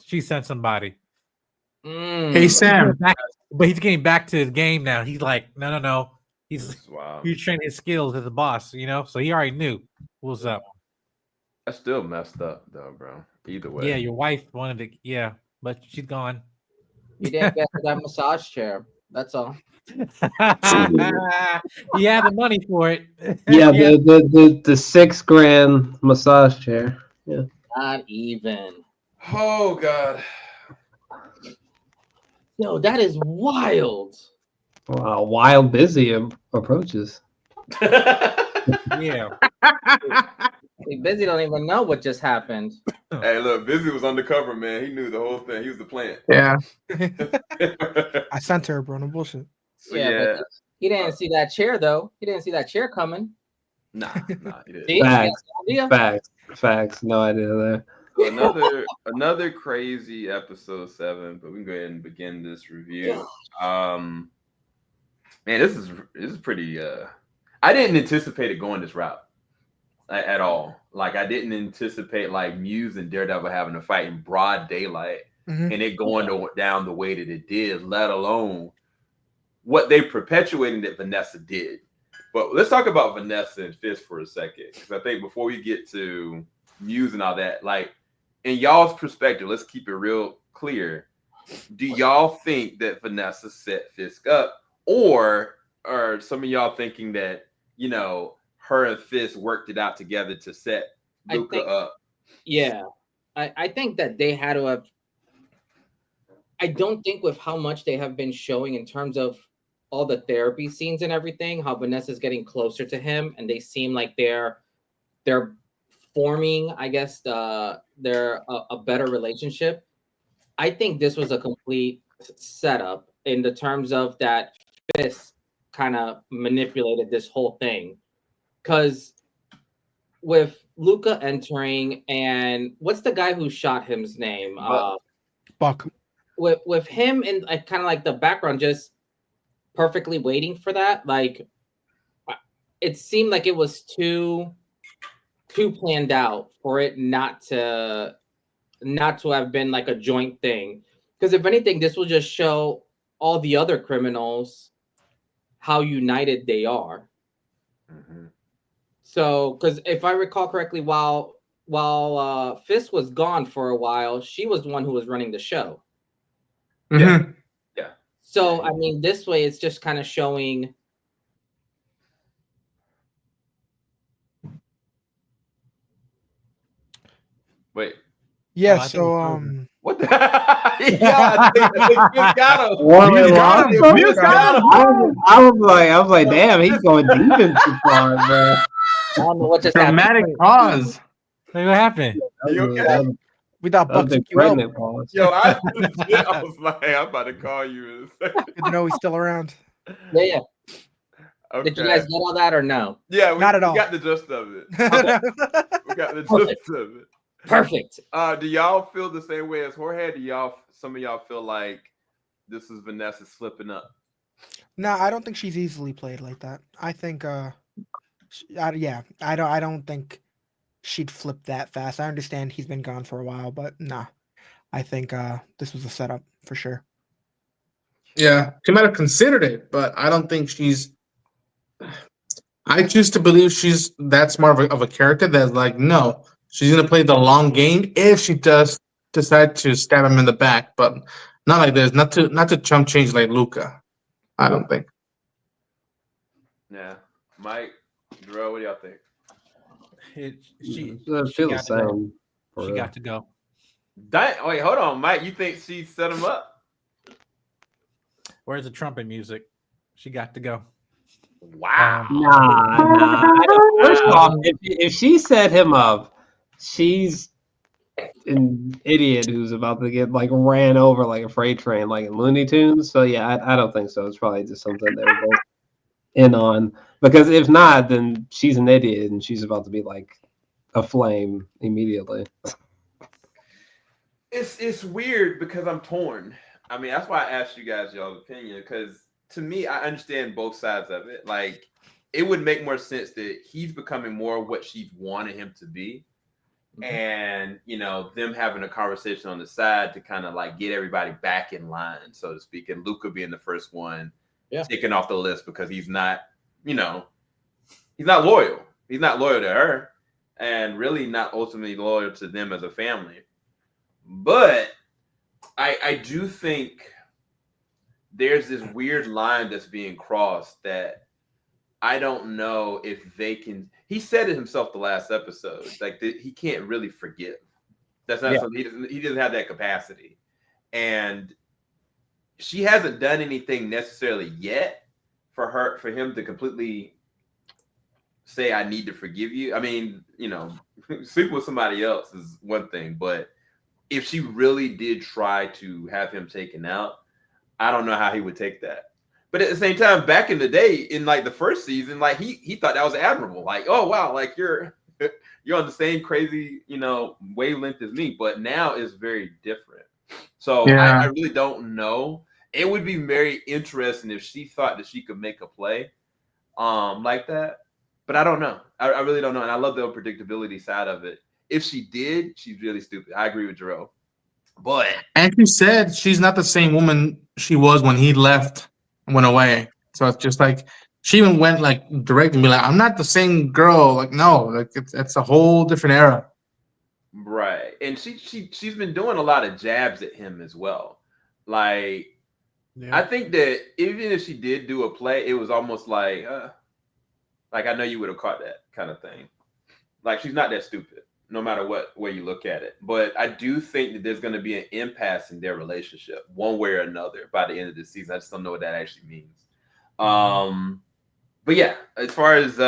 she sent somebody. Hey Sam, But he's getting back to his game now. He's like, no. He's Wow. he's training his skills as a boss, So he already knew what's up. That's still messed up, though, bro. Either way. Yeah, your wife wanted to. Yeah, but she's gone. You didn't get that massage chair. That's all. He had the money for it. Yeah, the $6,000 massage chair. Yeah. Not even. Oh God. Yo, that is wild. Wow, wild busy approaches. Yeah. Hey, Bizzy don't even know what just happened. Hey, look, Bizzy was undercover, man. He knew the whole thing. He was the plant. yeah, I sent her, bro. No bullshit. So, Yeah, but he didn't see that chair though. He didn't see that chair coming. Nah, he didn't. See? Facts. No idea there. Another crazy episode 7, but we can go ahead and begin this review. Man, this is pretty. I didn't anticipate it going this route at all. Like I didn't anticipate like Muse and Daredevil having a fight in broad daylight and it going down the way that it did. Let alone what they perpetuating that Vanessa did. But let's talk about Vanessa and Fisk for a second, because I think before we get to Muse and all that, like in y'all's perspective, let's keep it real clear. Do y'all think that Vanessa set Fisk up, or are some of y'all thinking that her and Fisk worked it out together to set Luca up? Yeah, I think that they had to have. I don't think with how much they have been showing in terms of all the therapy scenes and everything, how Vanessa's getting closer to him, and they seem like they're forming, I guess, they're a better relationship. I think this was a complete setup in the terms of that Fisk kind of manipulated this whole thing, because with Luca entering, and what's the guy who shot him's name? Buck. With him in kind of like the background, just perfectly waiting for that. Like it seemed like it was too planned out for it not to have been like a joint thing. Because if anything, this will just show all the other criminals how united they are. So, because if I recall correctly, while Fisk was gone for a while, she was the one who was running the show. Yeah. So, I mean, this way it's just kind of showing. Wait. Yeah. I So What the? Yeah, I think Fisk got him. I was like, damn, he's going deep into far, bro. I don't know what just happened. dramatic pause. Hey, what happened? You okay? We thought Buck took you out. pregnant pause. Yo, I was like, I'm about to call you in a second. Good to know he's still around. Yeah. Okay. Did you guys get all that or no? Yeah, Not at all. We got the gist of it. We got the gist of it. Perfect. Do y'all feel the same way as Jorge? Some of y'all feel like this is Vanessa slipping up? No, I don't think she's easily played like that. I think, I don't think she'd flip that fast. I understand he's been gone for a while, but nah, I think this was a setup for sure. Yeah, she might have considered it, but I don't think she's. I choose to believe she's that smart of a character that's like, no, she's gonna play the long game if she does decide to stab him in the back, but not like this. Not to chump change like Luca. I don't think. Yeah, Mike, Drew, what do y'all think? She feel the got to go. same. She got to go. Wait, hold on, Mike. You think she set him up? Where's the trumpet music? She got to go. Wow. Nah. First off, if she set him up, she's an idiot who's about to get like ran over like a freight train, like in Looney Tunes. So yeah, I don't think so. It's probably just something they were both in on. Because if not, then she's an idiot and she's about to be like aflame immediately. It's weird because I'm torn. I mean, that's why I asked you guys y'all's opinion, because to me, I understand both sides of it. Like, it would make more sense that he's becoming more what she wanted him to be, and them having a conversation on the side to kind of like get everybody back in line, so to speak, and Luca being the first one taken off the list because he's not loyal. He's not loyal to her, and really not ultimately loyal to them as a family. But I do think there's this weird line that's being crossed that I don't know if they can. He said it himself the last episode, like he can't really forgive. That's not something he doesn't have that capacity, and she hasn't done anything necessarily yet for him to completely say I need to forgive you. I mean, sleep with somebody else is one thing, but if she really did try to have him taken out, I don't know how he would take that. But at the same time, back in the day, in like the first season, like he thought that was admirable. Like, oh wow, like you're on the same crazy, wavelength as me. But now it's very different. So I really don't know. It would be very interesting if she thought that she could make a play like that. But I don't know. I really don't know. And I love the unpredictability side of it. If she did, she's really stupid. I agree with Jerome. But and she said she's not the same woman she was when he left and went away. So it's just like she even went like direct and be like, I'm not the same girl. Like, no, like it's a whole different era. Right. And she's been doing a lot of jabs at him as well. Like I think that even if she did do a play, it was almost like I know you would have caught that kind of thing. Like she's not that stupid, no matter what way you look at it. But I do think that there's going to be an impasse in their relationship, one way or another, by the end of the season. I just don't know what that actually means. But yeah, as far as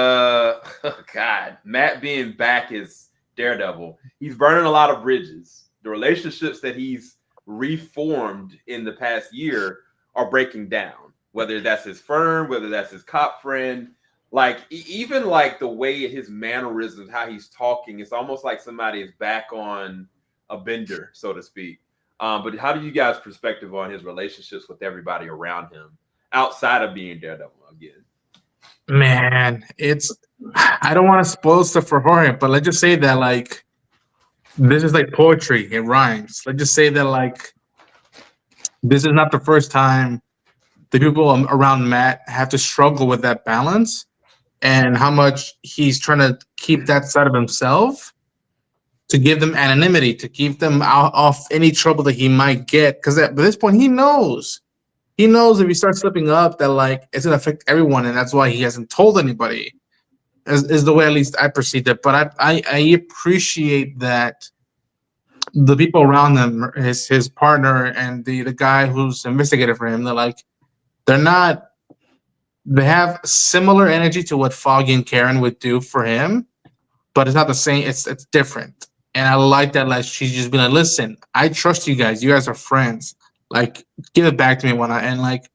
Matt being back as Daredevil, he's burning a lot of bridges. The relationships that he's reformed in the past year are breaking down. Whether that's his firm, whether that's his cop friend. Like even like the way his mannerisms, how he's talking, it's almost like somebody is back on a bender, so to speak. But how do you guys' perspective on his relationships with everybody around him outside of being Daredevil again? Man, I don't want to spoil stuff for Jorge, but let's just say that like this is like poetry. It rhymes. Let's just say that like this is not the first time the people around Matt have to struggle with that balance. And how much he's trying to keep that side of himself to give them anonymity, to keep them out off any trouble that he might get. Because at this point, he knows if he starts slipping up that like it's gonna affect everyone, and that's why he hasn't told anybody. Is the way at least I perceived it. But I appreciate that the people around him, his partner, and the guy who's investigated for him, they have similar energy to what Foggy and Karen would do for him, but it's not the same. It's different. And I like that. Like she's just been like, listen, I trust you guys. You guys are friends. Like, give it back to me when and like,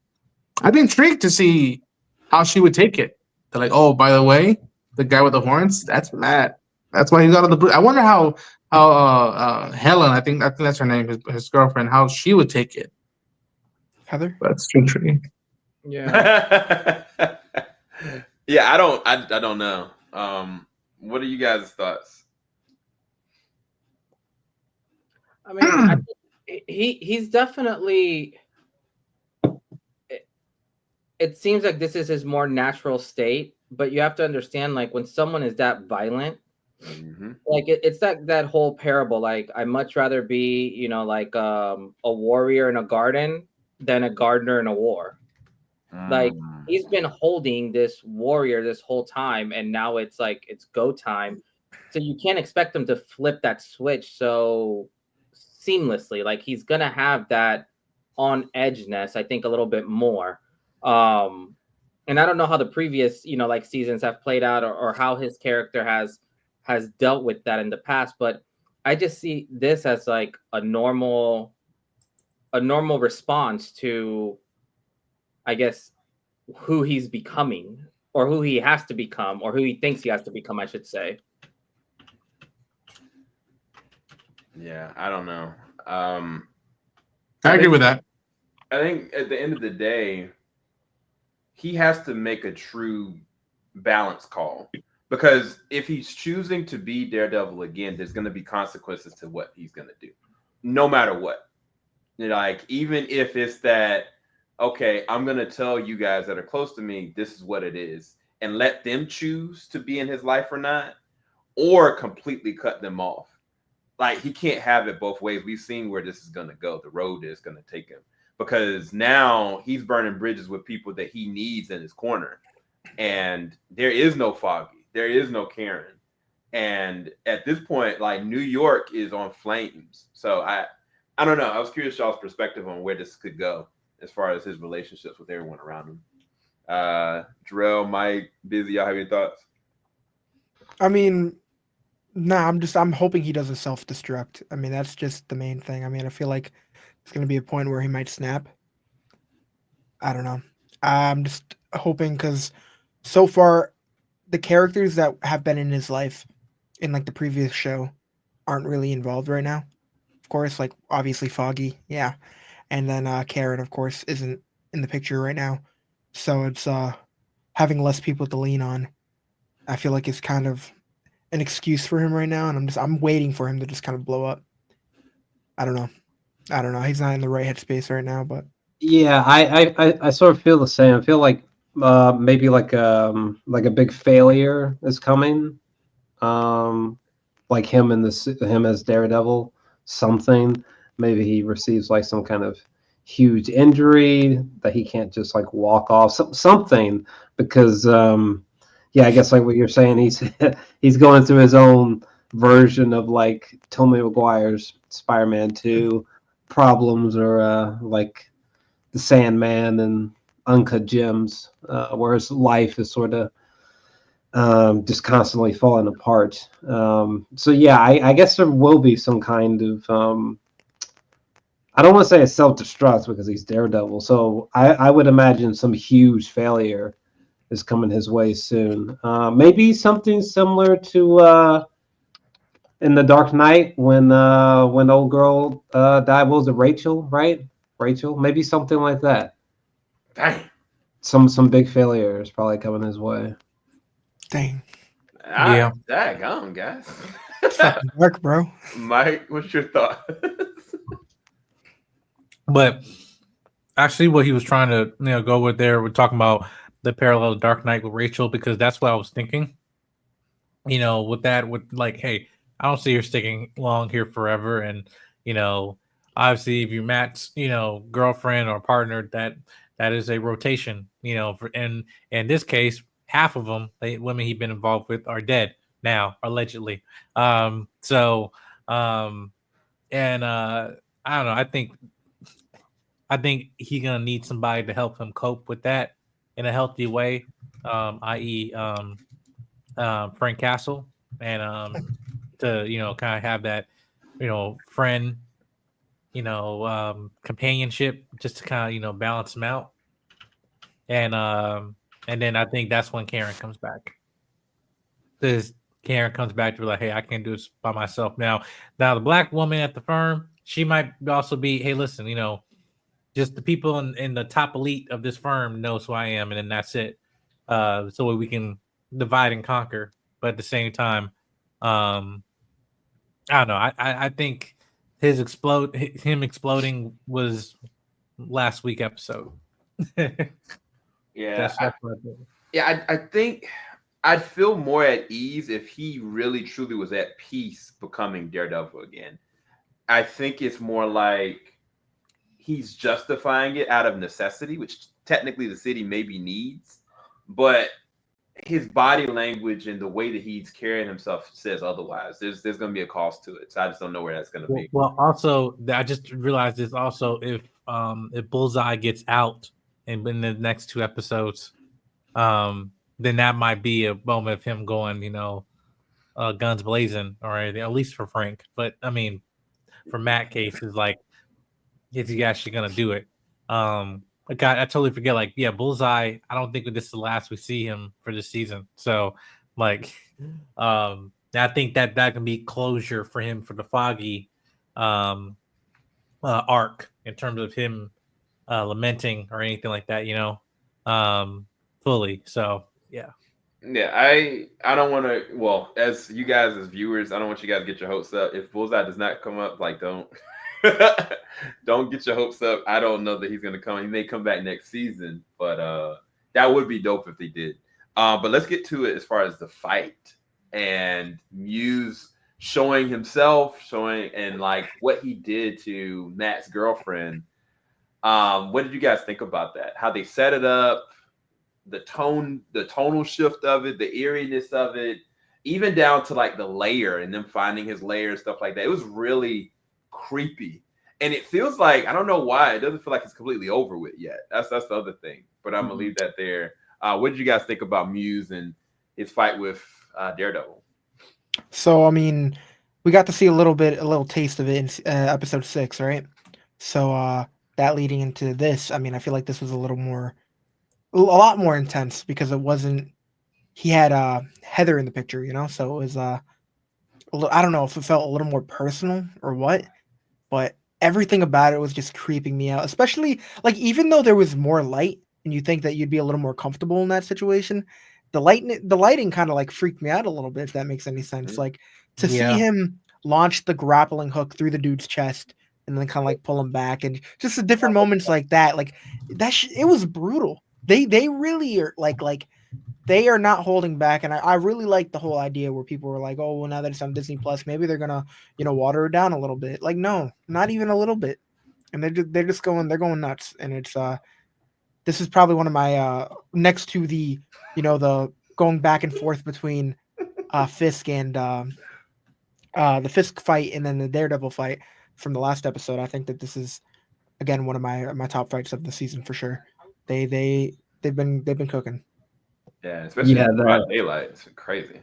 I'd be intrigued to see how she would take it. They're like, oh, by the way, the guy with the horns, that's Matt. That's why he got on the blue. I wonder how Helen, I think that's her name, his girlfriend, how she would take it. Heather? That's intriguing. Yeah. Yeah, I don't know. What are you guys' thoughts? I mean, he's definitely. It seems like this is his more natural state, but you have to understand, like when someone is that violent, like it's that whole parable. Like I'd much rather be, like a warrior in a garden than a gardener in a war. Like he's been holding this warrior this whole time, and now it's like it's go time. So you can't expect him to flip that switch so seamlessly. Like he's gonna have that on edgeness, I think, a little bit more. And I don't know how the previous, like seasons have played out or how his character has dealt with that in the past, but I just see this as like a normal response to, I guess, who he's becoming or who he has to become or who he thinks he has to become, I should say. Yeah, I don't know. I agree with that. I think at the end of the day, he has to make a true balance call Because if he's choosing to be Daredevil again, there's going to be consequences to what he's going to do, no matter what. Like, even if it's that, okay, I'm going to tell you guys that are close to me, this is what it is, and let them choose to be in his life or not, or completely cut them off. Like, he can't have it both ways. We've seen where this is going to go. The road is going to take him, because now he's burning bridges with people that he needs in his corner. And there is no Foggy. There is no Karen. And at this point, like, New York is on flames. So I don't know. I was curious y'all's perspective on where this could go as far as his relationships with everyone around him. Jarrell, Mike, Bizzy, y'all have any thoughts? I mean, nah, I'm hoping he does a self-destruct. I mean, that's just the main thing. I mean, I feel like it's going to be a point where he might snap. I don't know. I'm just hoping, because so far the characters that have been in his life in like the previous show aren't really involved right now. Of course, like obviously Foggy, yeah. And then Karen, of course, isn't in the picture right now. So it's having less people to lean on. I feel like it's kind of an excuse for him right now, and I'm waiting for him to just kind of blow up. I don't know. He's not in the right headspace right now, but Yeah, I sort of feel the same. I feel like maybe like a big failure is coming. Like him as Daredevil, something. Maybe he receives like some kind of huge injury that he can't just like walk off. Something, because yeah, I guess like what you're saying, he's going through his own version of like Tobey Maguire's Spider-Man 2 problems, or like the Sandman and Uncut Gems, where his life is sort of just constantly falling apart. So yeah, I guess there will be some kind of I don't want to say a self-destruct because he's Daredevil. So I would imagine some huge failure is coming his way soon. Maybe something similar to in the Dark Knight when old girl died. What was it, Rachel? Right, Rachel. Maybe something like that. Dang. Some big failure is probably coming his way. dang, Yeah. Daggone, guys. it's fucking dark, bro. Mike, what's your thought? But actually, what he was trying to go with there, we're talking about the parallel of Dark Knight with Rachel, because that's what I was thinking. With that, with like, hey, I don't see her sticking long here forever, and obviously, if you're Matt's, girlfriend or partner, that is a rotation. And in this case, half of them, women he's been involved with, are dead now, allegedly. So, and I don't know. I think he's gonna need somebody to help him cope with that in a healthy way, i.e., Frank Castle, and to kind of have that friend companionship, just to kind of balance him out, and then I think that's when Karen comes back. This Karen comes back to be like, hey, I can't do this by myself now. Now the black woman at the firm, she might also be, hey, listen, just the people in the top elite of this firm knows who I am, and then that's it. So we can divide and conquer. But at the same time, I don't know. I think him exploding was last week episode. Yeah, That's what I think. yeah. I think I'd feel more at ease if he really truly was at peace becoming Daredevil again. I think it's more like he's justifying it out of necessity, which technically the city maybe needs, but his body language and the way that he's carrying himself says otherwise. There's going to be a cost to it, so I just don't know where that's going to be. Well, also, I just realized this. Also, if Bullseye gets out in the next 2 episodes, then that might be a moment of him going, guns blazing or anything. At least for Frank, but I mean, for Matt case is like, is he actually gonna do it? I totally forget. Like, yeah, Bullseye. I don't think this is the last we see him for this season. So, like, I think that can be closure for him for the Foggy arc in terms of him lamenting or anything like that. Fully. So, yeah. Yeah, I don't want to. Well, as you guys as viewers, I don't want you guys to get your hopes up. If Bullseye does not come up, like don't don't get your hopes up. I don't know that he's gonna come. He may come back next season, but that would be dope if they did. But let's get to it as far as the fight and Muse showing himself, showing and like what he did to Matt's girlfriend. What did you guys think about that? How they set it up? The tonal shift of it, the eeriness of it, even down to like the layer and them finding his layer and stuff like that. It was really creepy. And it feels like, I don't know why, it doesn't feel like it's completely over with yet. That's the other thing. But I'm gonna leave that there. What did you guys think about Muse and his fight with Daredevil? So I mean, we got to see a little taste of it in episode 6, right? So that leading into this, I mean, I feel like this was a lot more intense because it wasn't. He had Heather in the picture, you know, so it was I don't know if it felt a little more personal or what, but everything about it was just creeping me out. Especially like even though there was more light and you think that you'd be a little more comfortable in that situation, the lighting kind of like freaked me out a little bit, if that makes any sense. Like to see him launch the grappling hook through the dude's chest and then kind of like pull him back, and just the different moments like that, like it was brutal. They really are like they are not holding back, and I really like the whole idea where people were like, oh well, now that it's on Disney Plus, maybe they're gonna water it down a little bit. Like no, not even a little bit, and they're going nuts, and it's this is probably one of my next to the the going back and forth between Fisk and the Fisk fight and then the Daredevil fight from the last episode. I think that this is again one of my top fights of the season for sure. They've been cooking. Yeah, especially in broad daylight. It's crazy.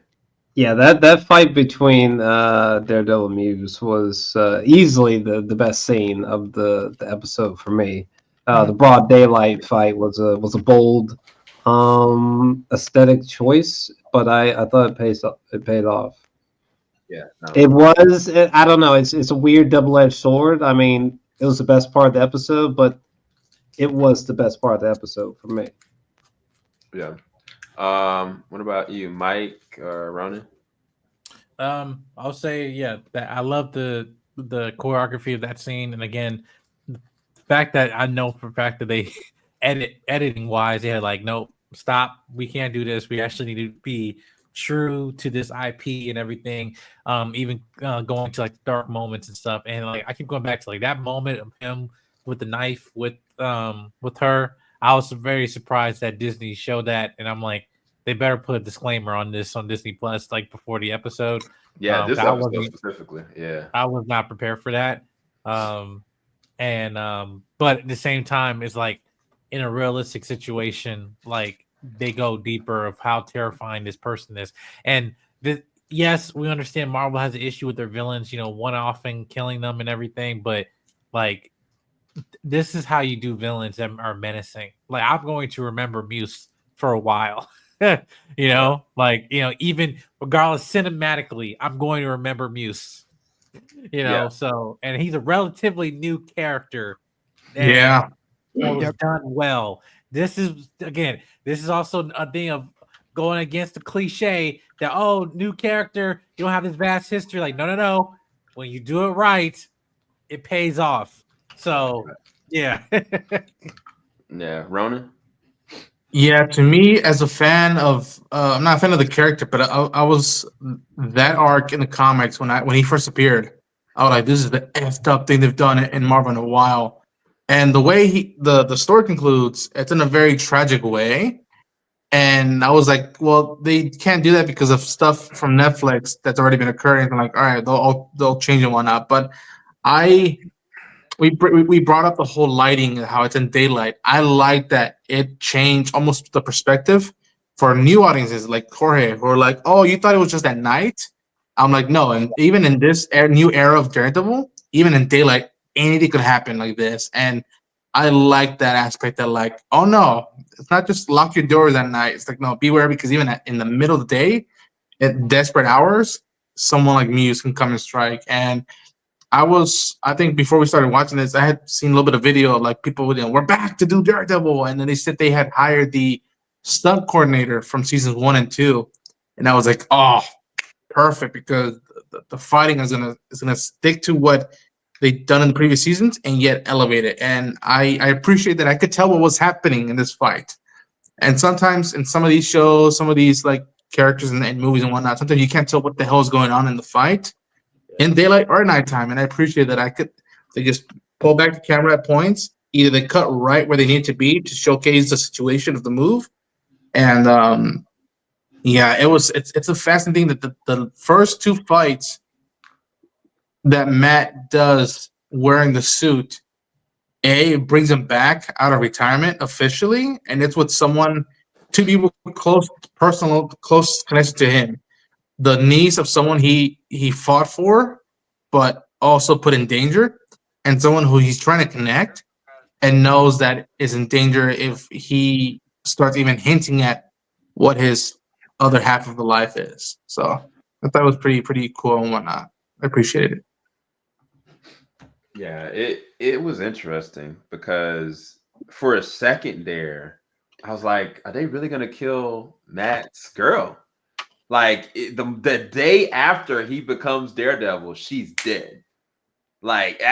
Yeah, that fight between Daredevil and Muse was easily the best scene of the episode for me. The broad daylight fight was a bold aesthetic choice, but I thought it paid off. Yeah, it was. I don't know. It's a weird double-edged sword. I mean, it was the best part of the episode, but it was the best part of the episode for me. Yeah. What about you, Mike or Ronin? I'll say that I love the choreography of that scene, and again, the fact that I know for a fact that they editing wise, they had like, nope, stop, we can't do this. We actually need to be true to this IP and everything. Even going to like dark moments and stuff, and like I keep going back to like that moment of him with the knife with her. I was very surprised that Disney showed that, and I'm like, they better put a disclaimer on this on Disney Plus, like before the episode. Yeah, this episode specifically. Yeah, I was not prepared for that. But at the same time, it's like in a realistic situation, like they go deeper of how terrifying this person is. And yes, we understand Marvel has an issue with their villains, one-offing, killing them and everything, but like, this is how you do villains that are menacing. Like, I'm going to remember Muse for a while. Even regardless cinematically, I'm going to remember Muse. So, and he's a relatively new character. And it was done well. This is also a thing of going against the cliche that, new character, you don't have this vast history. Like, no. When you do it right, it pays off. So, yeah. Yeah, Ronan? Yeah, to me, as a fan of, I'm not a fan of the character, but I was that arc in the comics when he first appeared. I was like, this is the effed up thing they've done in Marvel in a while. And the way the story concludes, it's in a very tragic way. And I was like, well, they can't do that because of stuff from Netflix that's already been occurring. I'm like, all right, they'll change and whatnot. But we brought up the whole lighting and how it's in daylight. I like that it changed almost the perspective for new audiences like Jorge, who are like, oh, you thought it was just at night? I'm like, no. And even in this new era of Daredevil, even in daylight, anything could happen like this. And I like that aspect that, like, oh no, it's not just lock your doors at night. It's like, no, beware, because even in the middle of the day, at desperate hours, someone like Muse can come and strike. And I think before we started watching this, I had seen a little bit of video of like people, we're back to do Daredevil. And then they said they had hired the stunt coordinator from seasons 1 and 2, and I was like, oh, perfect, because the fighting is gonna stick to what they've done in the previous seasons and yet elevate it. And I appreciate that. I could tell what was happening in this fight. And sometimes in some of these shows, some of these like characters and movies and whatnot, sometimes you can't tell what the hell is going on in the fight in daylight or nighttime. And I appreciate that they just pull back the camera at points. Either they cut right where they need to be to showcase the situation of the move. And yeah, it's a fascinating thing that the first 2 fights that Matt does wearing the suit, it brings him back out of retirement officially, and it's with 2 people close connection to him. The niece of someone he fought for, but also put in danger, and someone who he's trying to connect and knows that is in danger if he starts even hinting at what his other half of the life is. So I thought it was pretty cool and whatnot. I appreciated it. Yeah, it was interesting because for a second there, I was like, are they really gonna kill Matt's girl? Like the day after he becomes Daredevil, she's dead. Like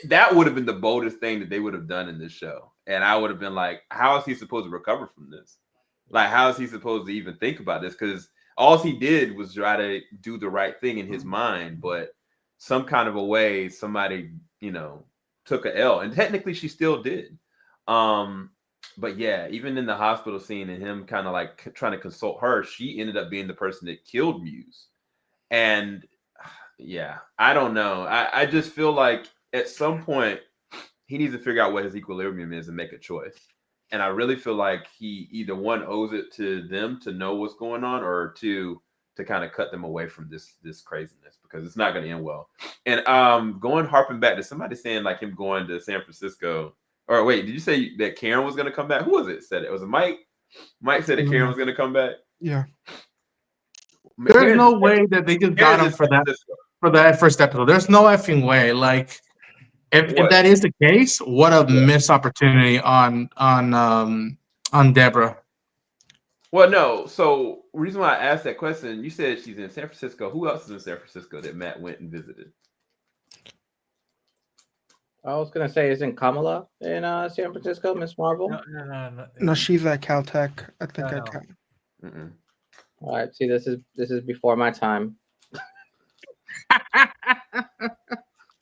that would have been the boldest thing that they would have done in this show, and I would have been like, how is he supposed to recover from this? Like, how is he supposed to even think about this? Because all he did was try to do the right thing in his mind, but some kind of a way somebody, took a L, and technically she still did. But yeah, even in the hospital scene and him kind of like trying to consult her, she ended up being the person that killed Muse. And yeah, I don't know. I just feel like at some point he needs to figure out what his equilibrium is and make a choice. And I really feel like he either one owes it to them to know what's going on, or two, to kind of cut them away from this craziness, because it's not going to end well. And harping back to somebody saying like him going to San Francisco, or wait, did you say that Karen was going to come back? Who was it said it? Was it Mike? Mike said that Karen was going to come back. Yeah. There's no way that they just got him for that first episode. There's no effing way. Like, if that is the case, what a missed opportunity on Deborah. Well, no. So reason why I asked that question, you said she's in San Francisco. Who else is in San Francisco that Matt went and visited? I was gonna say, isn't Kamala in San Francisco, Miss Marvel? No, she's at Caltech. I think No, at Cal. Mm-mm. All right, see, this is before my time.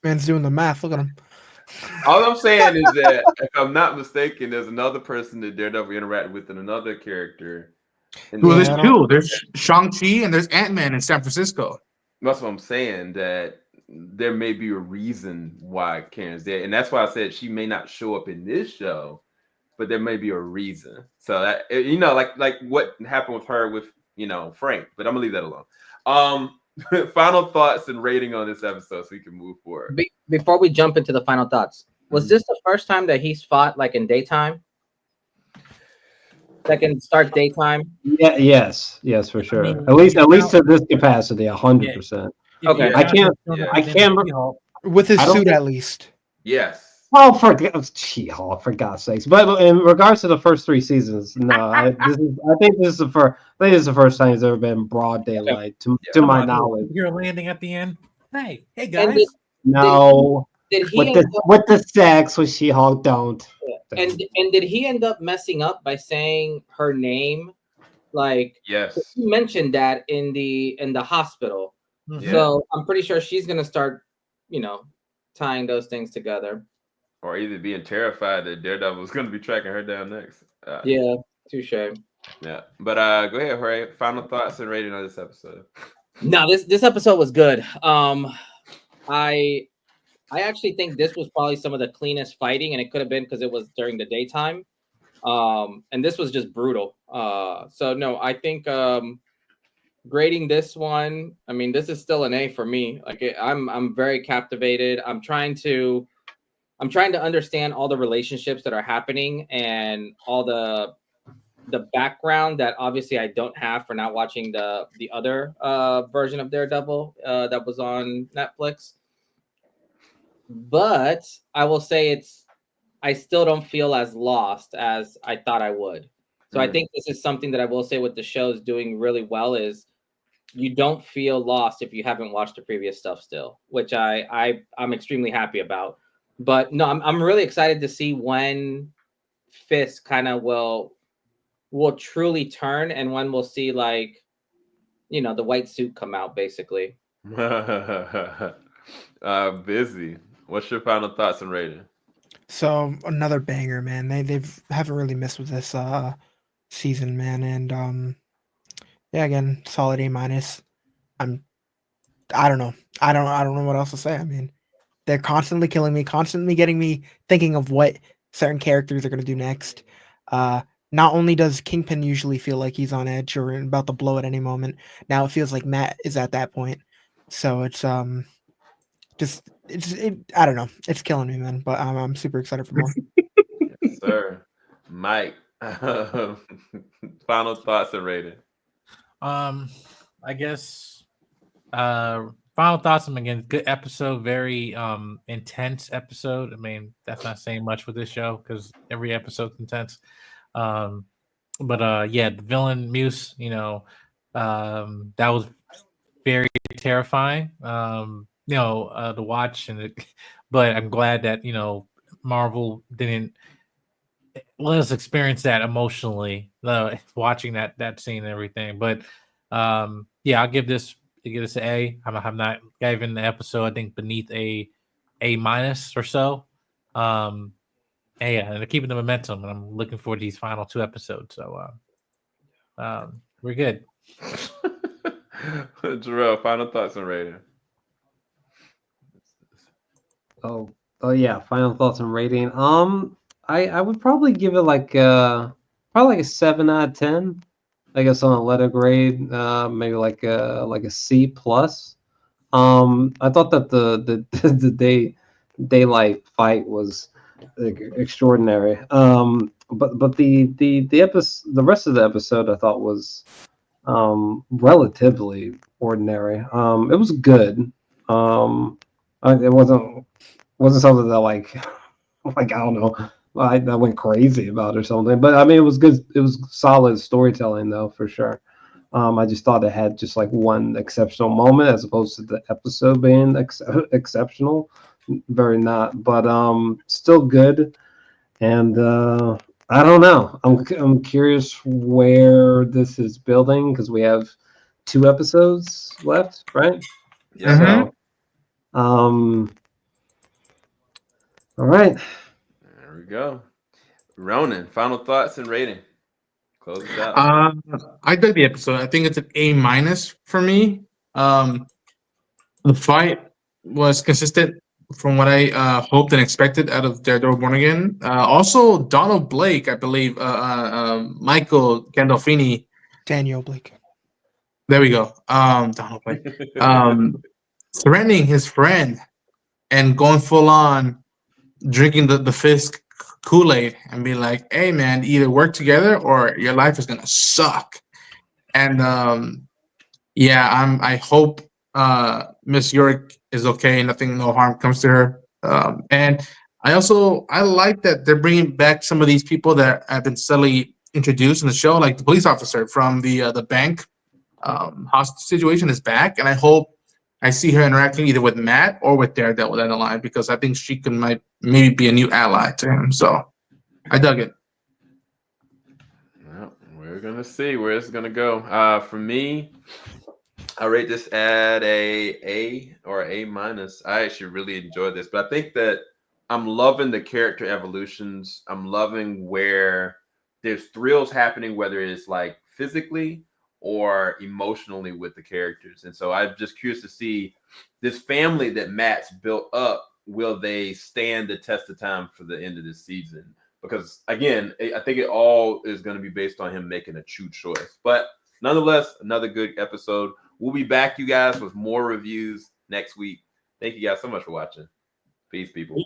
Man's doing the math. Look at him. All I'm saying is that if I'm not mistaken, there's another person that Daredevil interacted with and another character. Well, there's 2. There's Shang-Chi and there's Ant-Man in San Francisco. That's what I'm saying, that there may be a reason why Karen's there. And that's why I said she may not show up in this show, but there may be a reason. So that, like what happened with her with, Frank, but I'm gonna leave that alone. Final thoughts and rating on this episode so we can move forward. Before we jump into the final thoughts, was this the first time that he's fought like in daytime? Like in stark daytime? Yeah, yes, for sure. At least to this capacity, 100%. Okay. I can't. With his suit, at least. Yes. Oh, for God's sakes! But in regards to the first 3 seasons, no. I think this is the first time it's ever been broad daylight, to my knowledge. You're landing at the end. Hey guys. No. Did he with the sex with She-Hulk? Don't. And did he end up messing up by saying her name? Like, yes, he mentioned that in the hospital. Mm-hmm. So I'm pretty sure she's gonna start, tying those things together. Or either being terrified that Daredevil was going to be tracking her down next. Yeah, touche. Yeah, but go ahead, Jorge. Final thoughts and rating on this episode. No, this episode was good. I actually think this was probably some of the cleanest fighting, and it could have been because it was during the daytime. And this was just brutal. So no, I think grading this one, I mean, this is still an A for me. Like, I'm very captivated. I'm trying to understand all the relationships that are happening and all the background that obviously I don't have for not watching the other version of Daredevil that was on Netflix. But I will say I still don't feel as lost as I thought I would. So I think this is something that I will say what the show is doing really well is you don't feel lost if you haven't watched the previous stuff still, which I'm extremely happy about. But no, I'm really excited to see when Fisk kind of will truly turn and when we'll see like, you know, the white suit come out basically. Busy. What's your final thoughts and rating? So another banger, man. They've haven't really missed with this season, man. And yeah, again, solid A minus. I don't know. I don't know what else to say. I mean, they're constantly killing me, constantly getting me thinking of what certain characters are gonna do next. Not only does Kingpin usually feel like he's on edge or about to blow at any moment, now it feels like Matt is at that point. So it's I don't know. It's killing me, man. But I'm super excited for more. Yes, sir. Mike, final thoughts and rating. I guess final thoughts. Again, good episode, very intense episode. I mean, that's not saying much with this show because every episode's intense. But yeah, the villain Muse, you know, that was very terrifying. To watch but I'm glad that, you know, Marvel didn't let us experience that emotionally, watching that scene and everything. But yeah, I'll give this an A. I'm not giving the episode, I think, beneath a minus or so. And yeah, and they're keeping the momentum, and I'm looking forward to these final 2 episodes. So we're good. Jarrell, final thoughts and rating. Oh yeah, final thoughts and rating. I would probably give it like probably like a 7 out of 10. I guess on a letter grade, maybe like a C plus. I thought that the daylight fight was extraordinary. But the rest of the episode I thought was relatively ordinary. It was good. It wasn't something that like I don't know, I went crazy about or something. But I mean, it was good. It was solid storytelling though, for sure. I just thought it had just like one exceptional moment as opposed to the episode being exceptional. Very not, but still good. And I don't know. I'm curious where this is building because we have 2 episodes left, right? Yeah. So, all right. There we go. Ronin, final thoughts and rating. Close it out. I dug the episode. I think it's an A minus for me. The fight was consistent from what I hoped and expected out of Daredevil Born Again. Also, Donald Blake, I believe, Michael Gandolfini. Daniel Blake. There we go. Donald Blake. Threatening his friend and going full on drinking the Fisk Kool-Aid and be like, hey man, either work together or your life is gonna suck. And yeah, I hope Miss York is okay, no harm comes to her. And I like that they're bringing back some of these people that have been subtly introduced in the show, like the police officer from the bank hostage situation is back, and I hope I see her interacting either with Matt or with Daredevil down the line because I think she might maybe be a new ally to him. So I dug it. Well, we're gonna see where it's gonna go. For me, I rate this at a or A minus. I actually really enjoyed this, but I think that I'm loving the character evolutions. I'm loving where there's thrills happening, whether it's like physically or emotionally with the characters. And so I'm just curious to see this family that Matt's built up. Will they stand the test of time for the end of this season? Because again, I think it all is going to be based on him making a true choice. But nonetheless, another good episode. We'll be back, you guys, with more reviews next week. Thank you guys so much for watching. Peace, people.